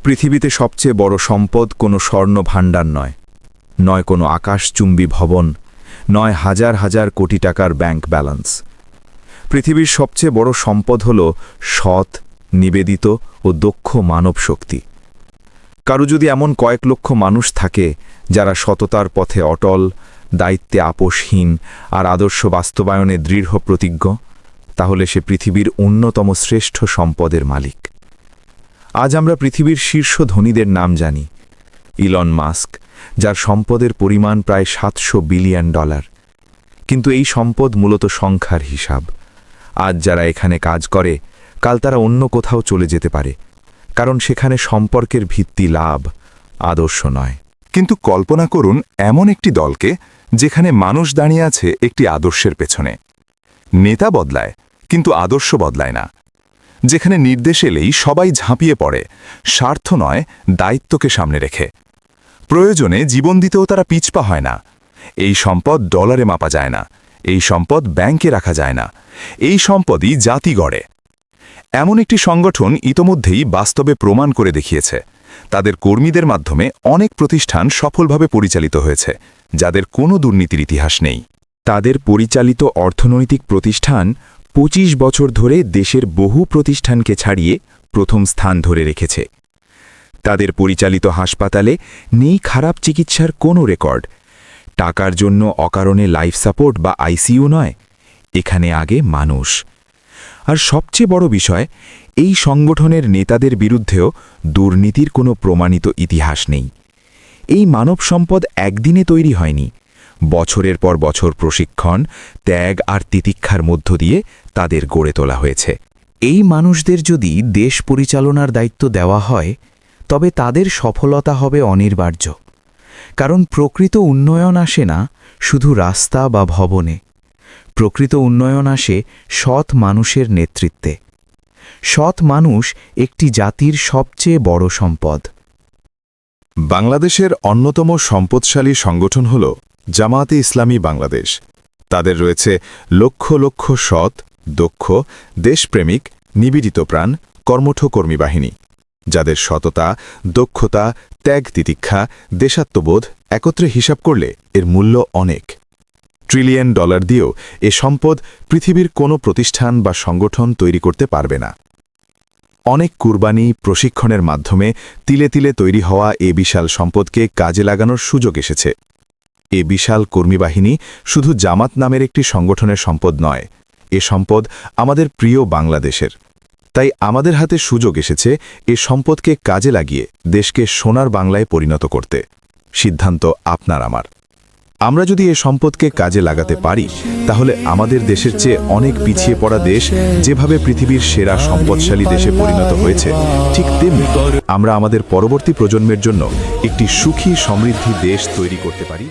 পৃথিবীতে সবচেয়ে বড় সম্পদ কোনো স্বর্ণ ভাণ্ডার নয়, নয় কোনো আকাশচুম্বী ভবন, নয় হাজার হাজার কোটি টাকার ব্যাংক ব্যালেন্স। পৃথিবীর সবচেয়ে বড় সম্পদ হল সৎ, নিবেদিত ও দক্ষ মানব শক্তি। কারো যদি এমন কয়েক লক্ষ মানুষ থাকে যারা সততার পথে অটল, দায়িত্বে আপোষহীন আর আদর্শ বাস্তবায়নে দৃঢ় প্রতিজ্ঞ, তাহলে সে পৃথিবীর অন্যতম শ্রেষ্ঠ সম্পদের মালিক। আজ আমরা পৃথিবীর শীর্ষ ধনীদের নাম জানি। ইলন মাস্ক, যার সম্পদের পরিমাণ প্রায় $700 বিলিয়ন। কিন্তু এই সম্পদ মূলত সংখ্যার হিসাব। আজ যারা এখানে কাজ করে, কাল তারা অন্য কোথাও চলে যেতে পারে, কারণ সেখানে সম্পর্কের ভিত্তি লাভ, আদর্শ নয়। কিন্তু কল্পনা করুন এমন একটি দলকে যেখানে মানুষ দাঁড়িয়ে আছে একটি আদর্শের পেছনে। নেতা বদলায়, কিন্তু আদর্শ বদলায় না। যেখানে নির্দেশ এলেই সবাই ঝাঁপিয়ে পড়ে, স্বার্থ নয় দায়িত্বকে সামনে রেখে। প্রয়োজনে জীবন দিতেও তারা পিছপা হয় না। এই সম্পদ ডলারে মাপা যায় না, এই সম্পদ ব্যাংকে রাখা যায় না, এই সম্পদই জাতি গড়ে। এমন একটি সংগঠন ইতোমধ্যেই বাস্তবে প্রমাণ করে দেখিয়েছে। তাদের কর্মীদের মাধ্যমে অনেক প্রতিষ্ঠান সফলভাবে পরিচালিত হয়েছে, যাদের কোনো দুর্নীতির ইতিহাস নেই। তাদের পরিচালিত অর্থনৈতিক প্রতিষ্ঠান 25 বছর ধরে দেশের বহু প্রতিষ্ঠানকে ছাড়িয়ে প্রথম স্থান ধরে রেখেছে। তাদের পরিচালিত হাসপাতালে নেই খারাপ চিকিৎসার কোনো রেকর্ড। টাকার জন্য অকারণে লাইফ সাপোর্ট বা আইসিইউ নয়, এখানে আগে মানুষ। আর সবচেয়ে বড় বিষয়, এই সংগঠনের নেতাদের বিরুদ্ধেও দুর্নীতির কোনো প্রমাণিত ইতিহাস নেই। এই মানব সম্পদ একদিনে তৈরি হয়নি। বছরের পর বছর প্রশিক্ষণ, ত্যাগ আর তিতিক্ষার মধ্য দিয়ে তাদের গড়ে তোলা হয়েছে। এই মানুষদের যদি দেশ পরিচালনার দায়িত্ব দেওয়া হয়, তবে তাদের সফলতা হবে অনিবার্য। কারণ প্রকৃত উন্নয়ন আসে না শুধু রাস্তা বা ভবনে। প্রকৃত উন্নয়ন আসে সৎ মানুষের নেতৃত্বে। সৎ মানুষ একটি জাতির সবচেয়ে বড় সম্পদ। বাংলাদেশের অন্যতম সম্পদশালী সংগঠন হল জামায়াতে ইসলামী বাংলাদেশ। তাদের রয়েছে লক্ষ লক্ষ সৎ, দক্ষ, দেশপ্রেমিক, নিবেদিত প্রাণ, কর্মঠ কর্মী বাহিনী, যাদের সততা, দক্ষতা, ত্যাগ, তিতিক্ষা, দেশাত্মবোধ একত্রে হিসাব করলে এর মূল্য অনেক। $1 ট্রিলিয়ন দিয়েও এ সম্পদ পৃথিবীর কোনো প্রতিষ্ঠান বা সংগঠন তৈরি করতে পারবে না। অনেক কুরবানি, প্রশিক্ষণের মাধ্যমে তিলে তিলে তৈরি হওয়া এ বিশাল সম্পদকে কাজে লাগানোর সুযোগ এসেছে। এ বিশাল কর্মীবাহিনী শুধু জামাত নামের একটি সংগঠনের সম্পদ নয়, এ সম্পদ আমাদের প্রিয় বাংলাদেশের। তাই আমাদের হাতে সুযোগ এসেছে এ সম্পদকে কাজে লাগিয়ে দেশকে সোনার বাংলায় পরিণত করতে। সিদ্ধান্ত আপনার আমার। আমরা যদি এ সম্পদকে কাজে লাগাতে পারি, তাহলে আমাদের দেশের চেয়ে অনেক পিছিয়ে পড়া দেশ যেভাবে পৃথিবীর সেরা সম্পদশালী দেশে পরিণত হয়েছে, ঠিক তেমনি আমরা আমাদের পরবর্তী প্রজন্মের জন্য একটি সুখী, সমৃদ্ধি দেশ তৈরি করতে পারি।